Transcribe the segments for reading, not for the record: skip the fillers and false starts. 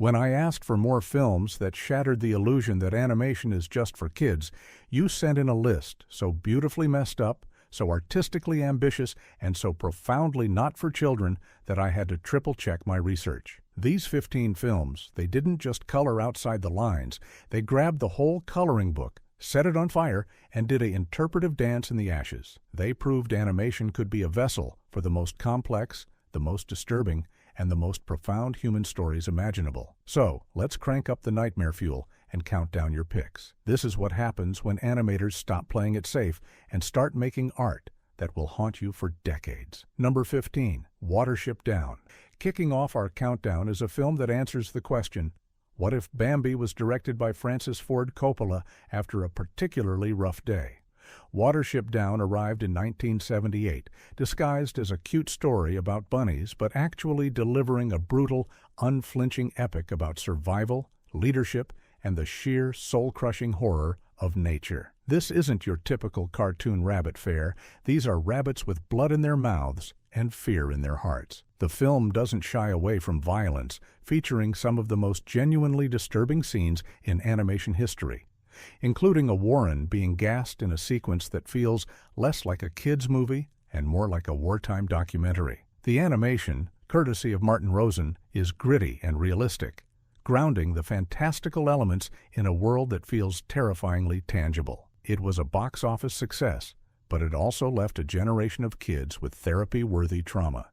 When I asked for more films that shattered the illusion that animation is just for kids, you sent in a list so beautifully messed up, so artistically ambitious, and so profoundly not for children that I had to triple-check my research. These 15 films, they didn't just color outside the lines, they grabbed the whole coloring book, set it on fire, and did an interpretive dance in the ashes. They proved animation could be a vessel for the most complex, the most disturbing, and the most profound human stories imaginable. So, let's crank up the nightmare fuel and count down your picks. This is what happens when animators stop playing it safe and start making art that will haunt you for decades. Number 15, Watership Down. Kicking off our countdown is a film that answers the question, what if Bambi was directed by Francis Ford Coppola after a particularly rough day? Watership Down arrived in 1978, disguised as a cute story about bunnies, but actually delivering a brutal, unflinching epic about survival, leadership, and the sheer soul-crushing horror of nature. This isn't your typical cartoon rabbit fare. These are rabbits with blood in their mouths and fear in their hearts. The film doesn't shy away from violence, featuring some of the most genuinely disturbing scenes in animation history, including a Warren being gassed in a sequence that feels less like a kid's movie and more like a wartime documentary. The animation, courtesy of Martin Rosen, is gritty and realistic, grounding the fantastical elements in a world that feels terrifyingly tangible. It was a box office success, but it also left a generation of kids with therapy-worthy trauma.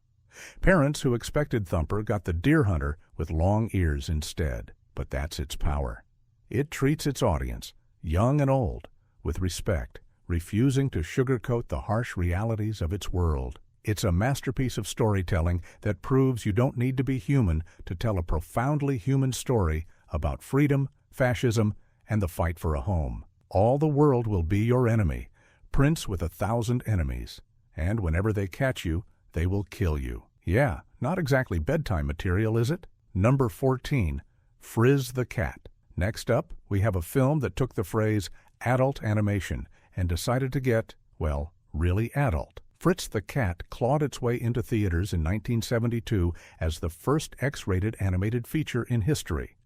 Parents who expected Thumper got the deer hunter with long ears instead, but that's its power. It treats its audience, young and old, with respect, refusing to sugarcoat the harsh realities of its world. It's a masterpiece of storytelling that proves you don't need to be human to tell a profoundly human story about freedom, fascism, and the fight for a home. All the world will be your enemy, Prince with 1,000 enemies, and whenever they catch you, they will kill you. Yeah, not exactly bedtime material, is it? Number 14, Frizz the Cat. Next up, we have a film that took the phrase adult animation and decided to get, well, really adult. Fritz the Cat clawed its way into theaters in 1972 as the first X-rated animated feature in history.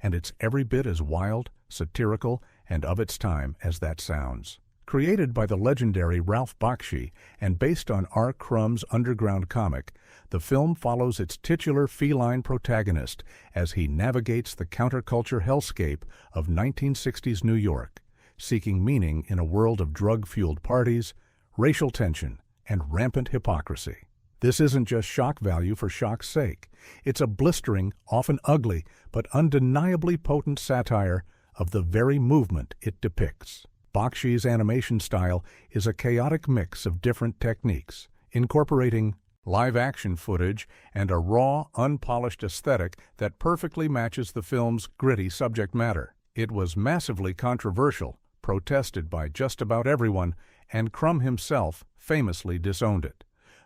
And it's every bit as wild, satirical, and of its time as that sounds. Created by the legendary Ralph Bakshi and based on R. Crumb's underground comic, the film follows its titular feline protagonist as he navigates the counterculture hellscape of 1960s New York, seeking meaning in a world of drug-fueled parties, racial tension, and rampant hypocrisy. This isn't just shock value for shock's sake. It's a blistering, often ugly, but undeniably potent satire of the very movement it depicts. Bakshi's animation style is a chaotic mix of different techniques, incorporating live-action footage and a raw, unpolished aesthetic that perfectly matches the film's gritty subject matter. It was massively controversial, protested by just about everyone, and Crumb himself famously disowned it.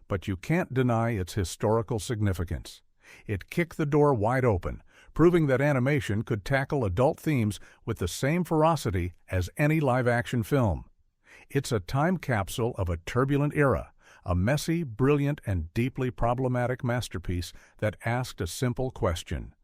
But you can't deny its historical significance. It kicked the door wide open, proving that animation could tackle adult themes with the same ferocity as any live-action film. It's a time capsule of a turbulent era, a messy, brilliant, and deeply problematic masterpiece that asked a simple question.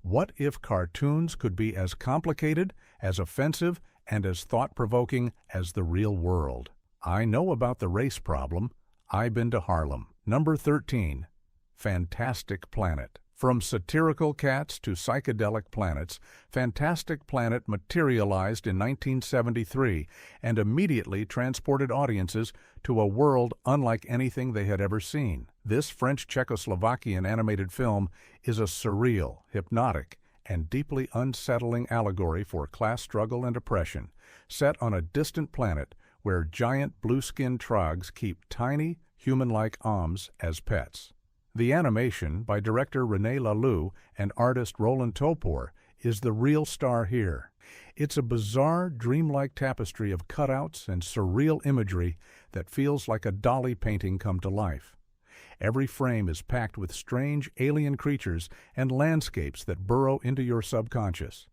What if cartoons could be as complicated, as offensive, and as thought-provoking as the real world? I know about the race problem. I've been to Harlem. Number 13, Fantastic Planet. From satirical cats to psychedelic planets, Fantastic Planet materialized in 1973 and immediately transported audiences to a world unlike anything they had ever seen. This French-Czechoslovakian animated film is a surreal, hypnotic, and deeply unsettling allegory for class struggle and oppression, set on a distant planet where giant blue-skinned trogs keep tiny, human-like Oms as pets. The animation, by director René Laloux and artist Roland Topor, is the real star here. It's a bizarre, dreamlike tapestry of cutouts and surreal imagery that feels like a Dali painting come to life. Every frame is packed with strange alien creatures and landscapes that burrow into your subconscious.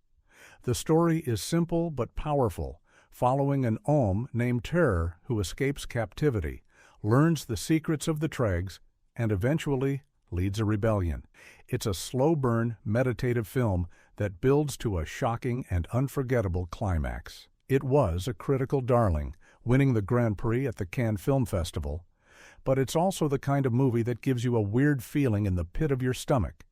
The story is simple but powerful, following an Om named Terror who escapes captivity, learns the secrets of the Tregs, and eventually leads a rebellion. It's a slow-burn, meditative film that builds to a shocking and unforgettable climax. It was a critical darling, winning the Grand Prix at the Cannes Film Festival, but it's also the kind of movie that gives you a weird feeling in the pit of your stomach.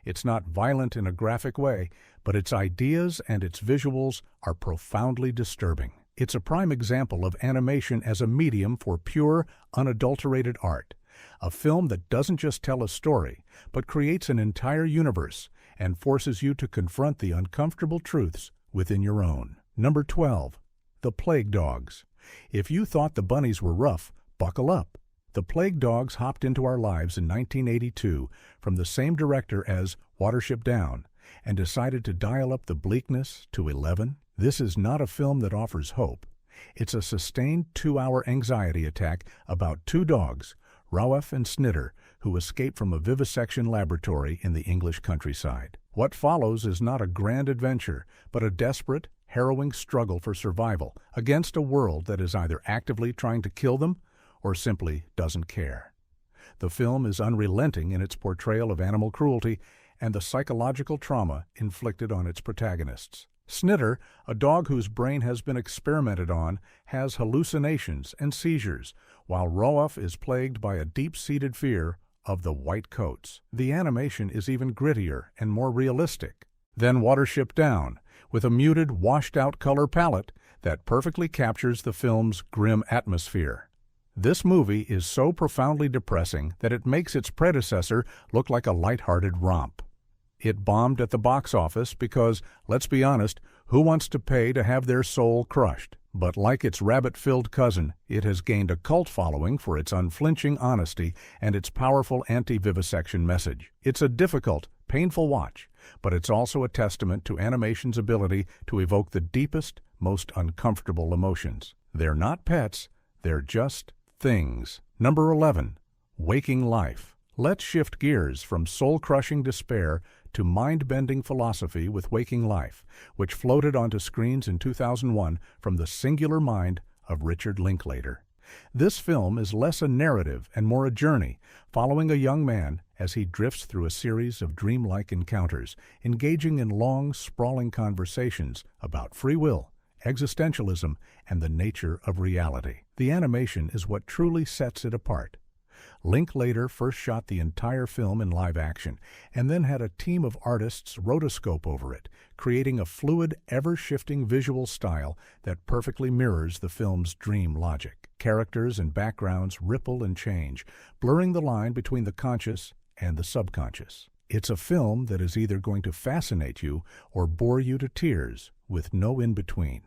It's not violent in a graphic way, but its ideas and its visuals are profoundly disturbing. It's a prime example of animation as a medium for pure, unadulterated art. A film that doesn't just tell a story, but creates an entire universe and forces you to confront the uncomfortable truths within your own. Number 12. The Plague Dogs. If you thought the bunnies were rough, buckle up. The Plague Dogs hopped into our lives in 1982 from the same director as Watership Down and decided to dial up the bleakness to 11. This is not a film that offers hope. It's a sustained 2-hour anxiety attack about two dogs, Rawef and Snitter, who escape from a vivisection laboratory in the English countryside. What follows is not a grand adventure, but a desperate, harrowing struggle for survival against a world that is either actively trying to kill them or simply doesn't care. The film is unrelenting in its portrayal of animal cruelty and the psychological trauma inflicted on its protagonists. Snitter, a dog whose brain has been experimented on, has hallucinations and seizures, while Rawef is plagued by a deep-seated fear of the white coats. The animation is even grittier and more realistic than Watership Down, with a muted, washed-out color palette that perfectly captures the film's grim atmosphere. This movie is so profoundly depressing that it makes its predecessor look like a light-hearted romp. It bombed at the box office because, let's be honest, who wants to pay to have their soul crushed? But like its rabbit-filled cousin, it has gained a cult following for its unflinching honesty and its powerful anti-vivisection message. It's a difficult, painful watch, but it's also a testament to animation's ability to evoke the deepest, most uncomfortable emotions. They're not pets, they're just things. Number 11. Waking Life. Let's shift gears from soul-crushing despair to mind-bending philosophy with Waking Life, which floated onto screens in 2001 from the singular mind of Richard Linklater. This film is less a narrative and more a journey, following a young man as he drifts through a series of dreamlike encounters, engaging in long, sprawling conversations about free will, existentialism, and the nature of reality. The animation is what truly sets it apart. Linklater first shot the entire film in live action, and then had a team of artists rotoscope over it, creating a fluid, ever-shifting visual style that perfectly mirrors the film's dream logic. Characters and backgrounds ripple and change, blurring the line between the conscious and the subconscious. It's a film that is either going to fascinate you or bore you to tears, with no in-between.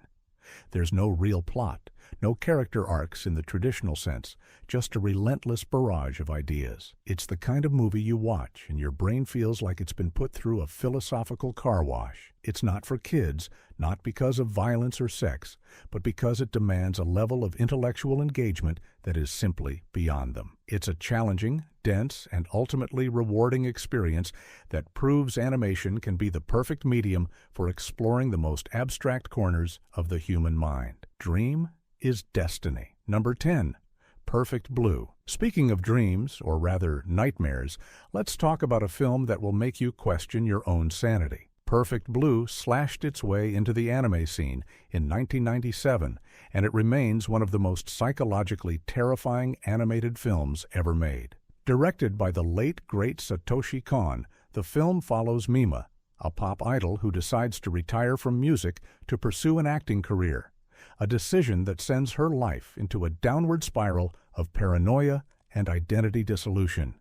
There's no real plot, no character arcs in the traditional sense, just a relentless barrage of ideas. It's the kind of movie you watch and your brain feels like it's been put through a philosophical car wash. It's not for kids, not because of violence or sex, but because it demands a level of intellectual engagement that is simply beyond them. It's a challenging, dense, and ultimately rewarding experience that proves animation can be the perfect medium for exploring the most abstract corners of the human mind. Dream is destiny. Number 10. Perfect Blue. Speaking of dreams, or rather nightmares, let's talk about a film that will make you question your own sanity. Perfect Blue slashed its way into the anime scene in 1997, and it remains one of the most psychologically terrifying animated films ever made. Directed by the late, great Satoshi Kon, the film follows Mima, a pop idol who decides to retire from music to pursue an acting career, a decision that sends her life into a downward spiral of paranoia and identity dissolution.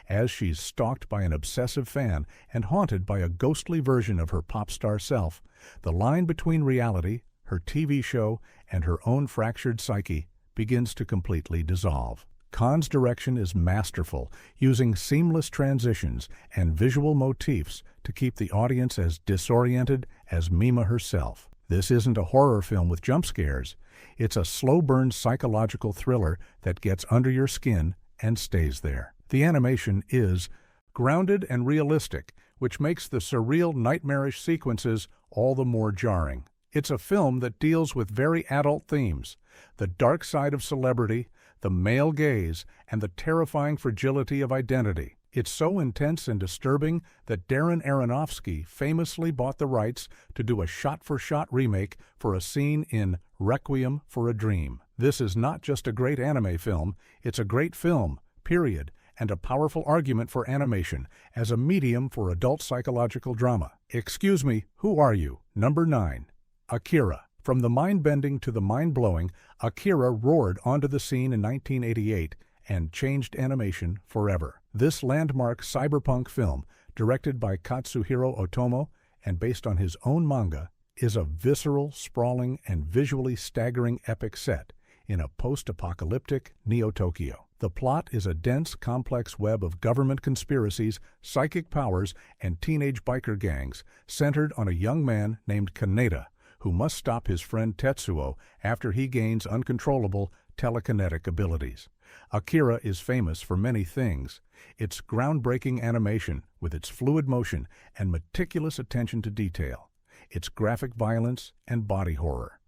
As she's stalked by an obsessive fan and haunted by a ghostly version of her pop star self, the line between reality, her TV show, and her own fractured psyche begins to completely dissolve. Kon's direction is masterful, using seamless transitions and visual motifs to keep the audience as disoriented as Mima herself. This isn't a horror film with jump scares. It's a slow-burn psychological thriller that gets under your skin and stays there. The animation is grounded and realistic, which makes the surreal, nightmarish sequences all the more jarring. It's a film that deals with very adult themes: the dark side of celebrity, the male gaze, and the terrifying fragility of identity. It's so intense and disturbing that Darren Aronofsky famously bought the rights to do a shot-for-shot remake for a scene in Requiem for a Dream. This is not just a great anime film, it's a great film, period, and a powerful argument for animation as a medium for adult psychological drama. Excuse me, who are you? Number 9. Akira. From the mind-bending to the mind-blowing, Akira roared onto the scene in 1988 and changed animation forever. This landmark cyberpunk film, directed by Katsuhiro Otomo and based on his own manga, is a visceral, sprawling, and visually staggering epic set in a post-apocalyptic Neo-Tokyo. The plot is a dense, complex web of government conspiracies, psychic powers, and teenage biker gangs centered on a young man named Kaneda, who must stop his friend Tetsuo after he gains uncontrollable telekinetic abilities. Akira is famous for many things. Its groundbreaking animation, with its fluid motion and meticulous attention to detail, its graphic violence and body horror,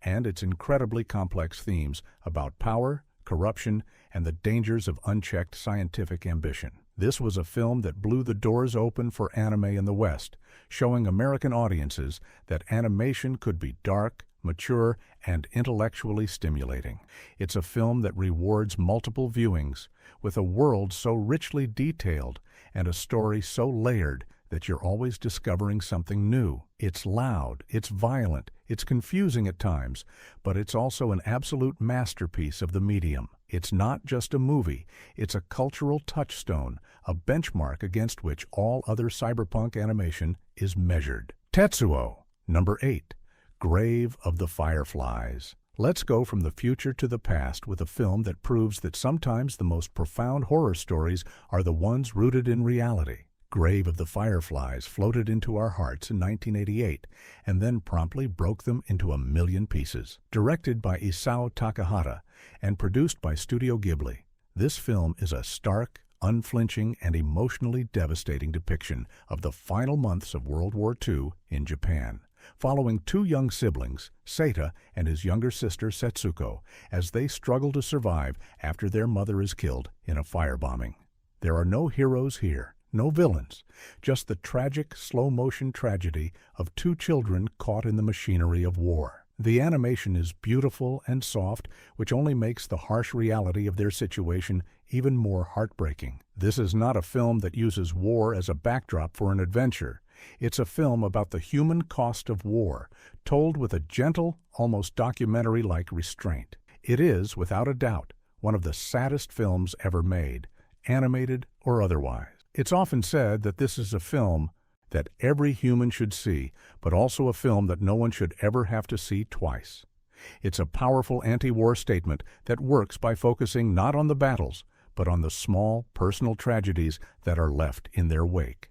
and its incredibly complex themes about power, corruption, and the dangers of unchecked scientific ambition. This was a film that blew the doors open for anime in the West, showing American audiences that animation could be dark, mature, and intellectually stimulating. It's a film that rewards multiple viewings, with a world so richly detailed and a story so layered that you're always discovering something new. It's loud, it's violent, it's confusing at times, but it's also an absolute masterpiece of the medium. It's not just a movie, it's a cultural touchstone, a benchmark against which all other cyberpunk animation is measured. Tetsuo. Number 8. Grave of the Fireflies. Let's go from the future to the past with a film that proves that sometimes the most profound horror stories are the ones rooted in reality. Grave of the Fireflies floated into our hearts in 1988 and then promptly broke them into a million pieces. Directed by Isao Takahata and produced by Studio Ghibli, this film is a stark, unflinching, and emotionally devastating depiction of the final months of World War II in Japan, following two young siblings, Seita and his younger sister Setsuko, as they struggle to survive after their mother is killed in a firebombing. There are no heroes here, no villains, just the tragic, slow-motion tragedy of two children caught in the machinery of war. The animation is beautiful and soft, which only makes the harsh reality of their situation even more heartbreaking. This is not a film that uses war as a backdrop for an adventure. It's a film about the human cost of war, told with a gentle, almost documentary-like restraint. It is, without a doubt, one of the saddest films ever made, animated or otherwise. It's often said that this is a film that every human should see, but also a film that no one should ever have to see twice. It's a powerful anti-war statement that works by focusing not on the battles, but on the small, personal tragedies that are left in their wake.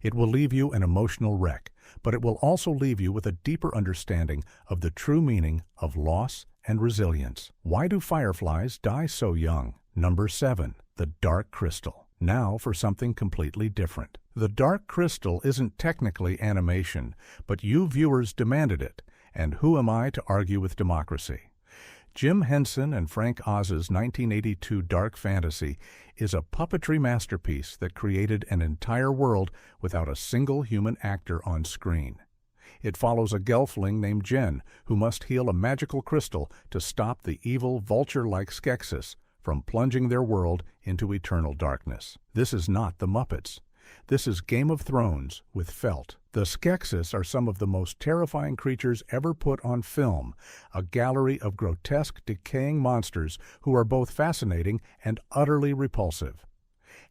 It will leave you an emotional wreck, but it will also leave you with a deeper understanding of the true meaning of loss and resilience. Why do fireflies die so young? Number 7. The Dark Crystal. Now for something completely different. The Dark Crystal isn't technically animation, but you viewers demanded it, and who am I to argue with democracy? Jim Henson and Frank Oz's 1982 dark fantasy is a puppetry masterpiece that created an entire world without a single human actor on screen. It follows a gelfling named Jen, who must heal a magical crystal to stop the evil vulture-like Skeksis from plunging their world into eternal darkness. This is not the Muppets. This is Game of Thrones with felt. The Skeksis are some of the most terrifying creatures ever put on film, a gallery of grotesque, decaying monsters who are both fascinating and utterly repulsive.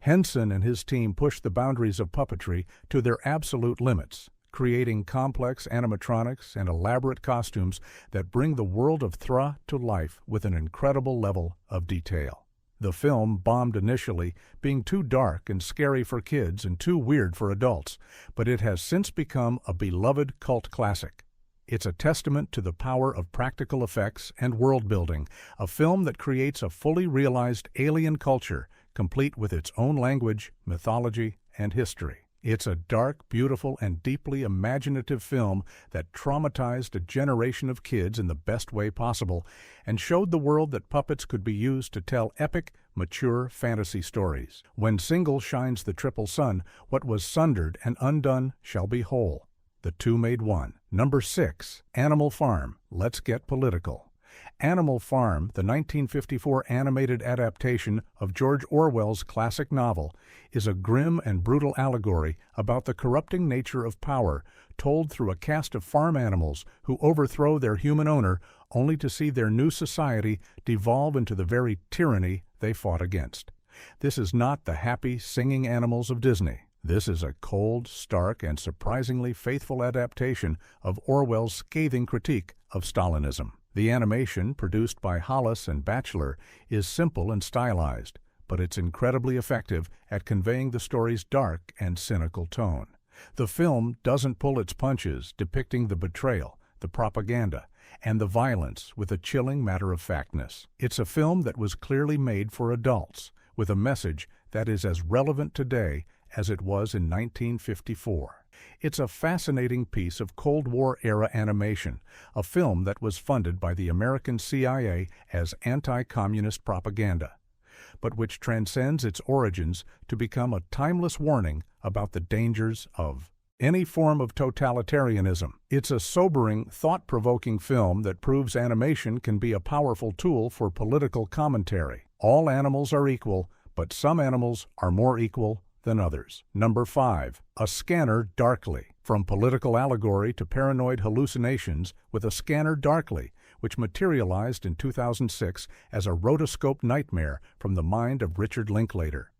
Henson and his team pushed the boundaries of puppetry to their absolute limits, creating complex animatronics and elaborate costumes that bring the world of Thra to life with an incredible level of detail. The film bombed initially, being too dark and scary for kids and too weird for adults, but it has since become a beloved cult classic. It's a testament to the power of practical effects and world building, a film that creates a fully realized alien culture, complete with its own language, mythology, and history. It's a dark, beautiful, and deeply imaginative film that traumatized a generation of kids in the best way possible and showed the world that puppets could be used to tell epic, mature fantasy stories. When single shines the triple sun, what was sundered and undone shall be whole. The two made one. Number 6, Animal Farm. Let's get political. Animal Farm, the 1954 animated adaptation of George Orwell's classic novel, is a grim and brutal allegory about the corrupting nature of power, told through a cast of farm animals who overthrow their human owner only to see their new society devolve into the very tyranny they fought against. This is not the happy, singing animals of Disney. This is a cold, stark, and surprisingly faithful adaptation of Orwell's scathing critique of Stalinism. The animation, produced by Hollis and Batchelor, is simple and stylized, but it's incredibly effective at conveying the story's dark and cynical tone. The film doesn't pull its punches, depicting the betrayal, the propaganda, and the violence with a chilling matter-of-factness. It's a film that was clearly made for adults, with a message that is as relevant today as it was in 1954. It's a fascinating piece of Cold War-era animation, a film that was funded by the American CIA as anti-communist propaganda, but which transcends its origins to become a timeless warning about the dangers of any form of totalitarianism. It's a sobering, thought-provoking film that proves animation can be a powerful tool for political commentary. All animals are equal, but some animals are more equal than others. Number 5, A Scanner Darkly. From political allegory to paranoid hallucinations with A Scanner Darkly, which materialized in 2006 as a rotoscope nightmare from the mind of Richard Linklater.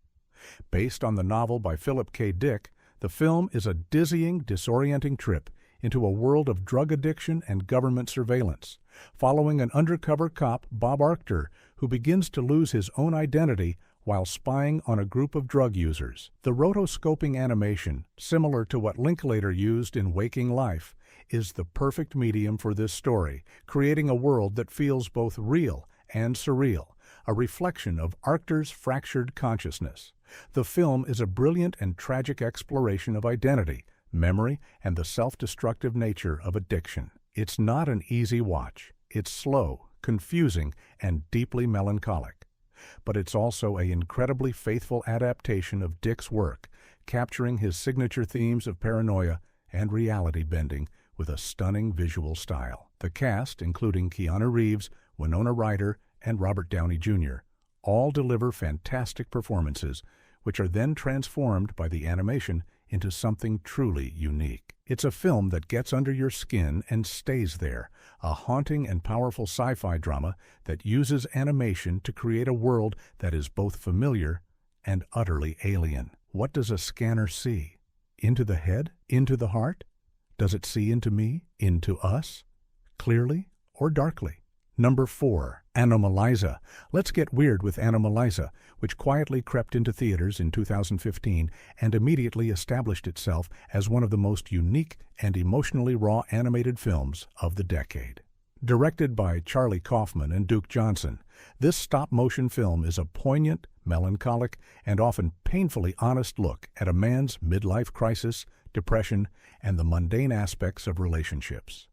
Based on the novel by Philip K. Dick, the film is a dizzying, disorienting trip into a world of drug addiction and government surveillance, following an undercover cop, Bob Arctor, who begins to lose his own identity while spying on a group of drug users. The rotoscoping animation, similar to what Linklater used in Waking Life, is the perfect medium for this story, creating a world that feels both real and surreal, a reflection of Arctor's fractured consciousness. The film is a brilliant and tragic exploration of identity, memory, and the self-destructive nature of addiction. It's not an easy watch. It's slow, confusing, and deeply melancholic. But it's also an incredibly faithful adaptation of Dick's work, capturing his signature themes of paranoia and reality bending with a stunning visual style. The cast, including Keanu Reeves, Winona Ryder, and Robert Downey Jr., all deliver fantastic performances, which are then transformed by the animation into something truly unique. It's a film that gets under your skin and stays there, a haunting and powerful sci-fi drama that uses animation to create a world that is both familiar and utterly alien. What does a scanner see? Into the head? Into the heart? Does it see into me? Into us? Clearly or darkly? Number 4, Anomalisa. Let's get weird with Anomalisa, which quietly crept into theaters in 2015 and immediately established itself as one of the most unique and emotionally raw animated films of the decade. Directed by Charlie Kaufman and Duke Johnson, this stop-motion film is a poignant, melancholic, and often painfully honest look at a man's midlife crisis, depression, and the mundane aspects of relationships.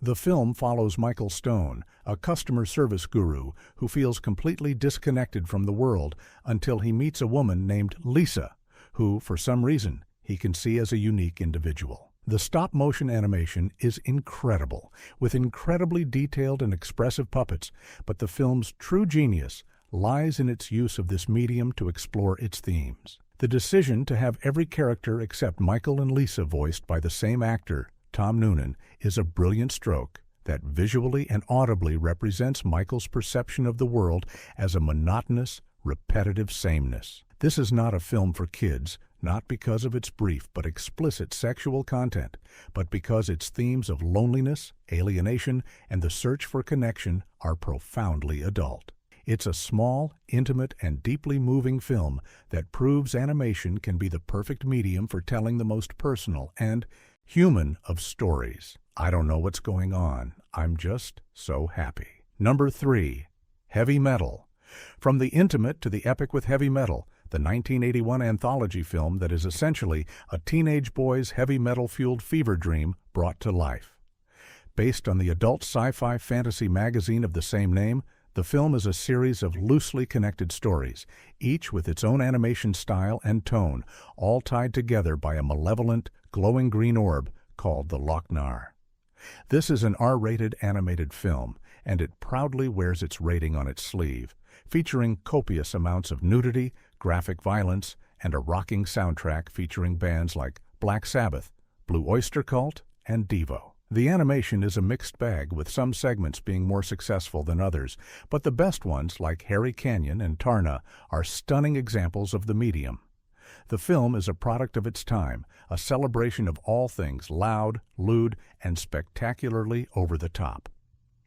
The film follows Michael Stone, a customer service guru who feels completely disconnected from the world until he meets a woman named Lisa, who, for some reason, he can see as a unique individual. The stop-motion animation is incredible, with incredibly detailed and expressive puppets, but the film's true genius lies in its use of this medium to explore its themes. The decision to have every character except Michael and Lisa voiced by the same actor, Tom Noonan, is a brilliant stroke that visually and audibly represents Michael's perception of the world as a monotonous, repetitive sameness. This is not a film for kids, not because of its brief but explicit sexual content, but because its themes of loneliness, alienation, and the search for connection are profoundly adult. It's a small, intimate, and deeply moving film that proves animation can be the perfect medium for telling the most personal and human of stories. I don't know what's going on. I'm just so happy. Number 3, Heavy Metal. From the intimate to the epic with Heavy Metal, the 1981 anthology film that is essentially a teenage boy's heavy metal-fueled fever dream brought to life. Based on the adult sci-fi fantasy magazine of the same name, the film is a series of loosely connected stories, each with its own animation style and tone, all tied together by a malevolent, glowing green orb called the Loc-Nar. This is an R-rated animated film, and it proudly wears its rating on its sleeve, featuring copious amounts of nudity, graphic violence, and a rocking soundtrack featuring bands like Black Sabbath, Blue Oyster Cult, and Devo. The animation is a mixed bag, with some segments being more successful than others, but the best ones, like Harry Canyon and Tarna, are stunning examples of the medium. The film is a product of its time, a celebration of all things loud, lewd, and spectacularly over the top.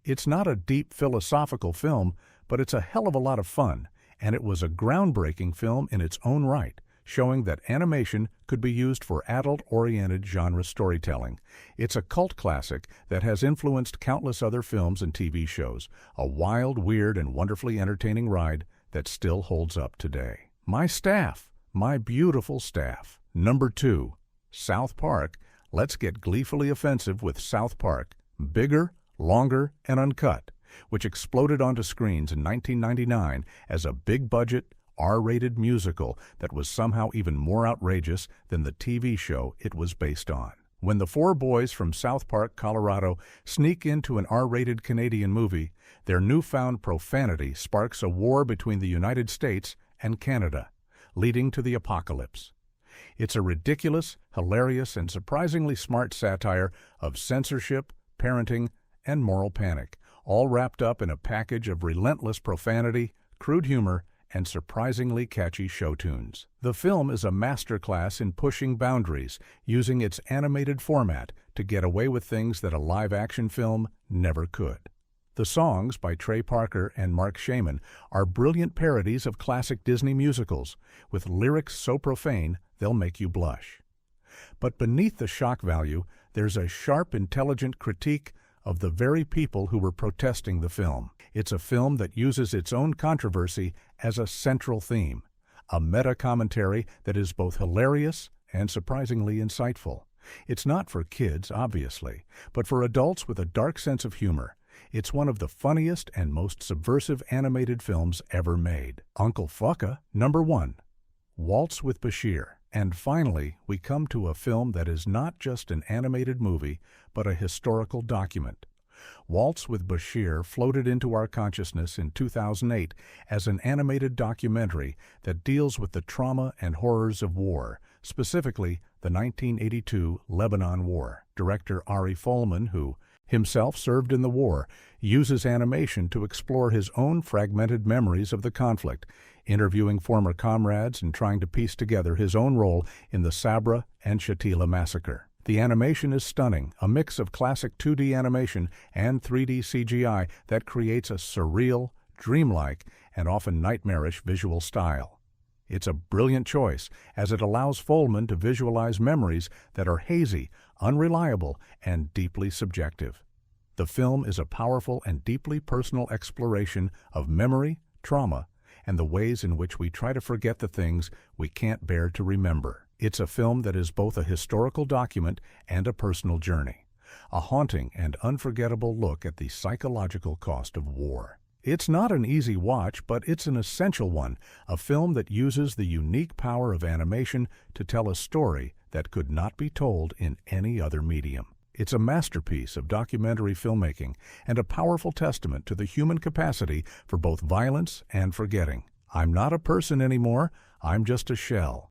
It's not a deep philosophical film, but it's a hell of a lot of fun, and it was a groundbreaking film in its own right, showing that animation could be used for adult-oriented genre storytelling. It's a cult classic that has influenced countless other films and TV shows, a wild, weird, and wonderfully entertaining ride that still holds up today. My staff, my beautiful staff. Number 2, South Park. Let's get gleefully offensive with South Park. Bigger, longer, and uncut, which exploded onto screens in 1999 as a big-budget, R-rated musical that was somehow even more outrageous than the TV show it was based on. When the 4 boys from South Park, Colorado, sneak into an R-rated Canadian movie, their newfound profanity sparks a war between the United States and Canada, leading to the apocalypse. It's a ridiculous, hilarious, and surprisingly smart satire of censorship, parenting, and moral panic, all wrapped up in a package of relentless profanity, crude humor, and surprisingly catchy show tunes. The film is a masterclass in pushing boundaries, using its animated format to get away with things that a live-action film never could. The songs by Trey Parker and Mark Shaman are brilliant parodies of classic Disney musicals, with lyrics so profane they'll make you blush. But beneath the shock value, there's a sharp, intelligent critique of the very people who were protesting the film. It's a film that uses its own controversy as a central theme, a meta-commentary that is both hilarious and surprisingly insightful. It's not for kids, obviously, but for adults with a dark sense of humor. It's one of the funniest and most subversive animated films ever made. Uncle Fucka. Number 1, Waltz with Bashir. And finally, we come to a film that is not just an animated movie, but a historical document. Waltz with Bashir floated into our consciousness in 2008 as an animated documentary that deals with the trauma and horrors of war, specifically the 1982 Lebanon War. Director Ari Folman, who himself served in the war, uses animation to explore his own fragmented memories of the conflict, interviewing former comrades and trying to piece together his own role in the Sabra and Shatila massacre. The animation is stunning, a mix of classic 2D animation and 3D CGI that creates a surreal, dreamlike, and often nightmarish visual style. It's a brilliant choice, as it allows Folman to visualize memories that are hazy, unreliable, and deeply subjective. The film is a powerful and deeply personal exploration of memory, trauma, and the ways in which we try to forget the things we can't bear to remember. It's a film that is both a historical document and a personal journey, a haunting and unforgettable look at the psychological cost of war. It's not an easy watch, but it's an essential one, a film that uses the unique power of animation to tell a story that could not be told in any other medium. It's a masterpiece of documentary filmmaking and a powerful testament to the human capacity for both violence and forgetting. I'm not a person anymore, I'm just a shell.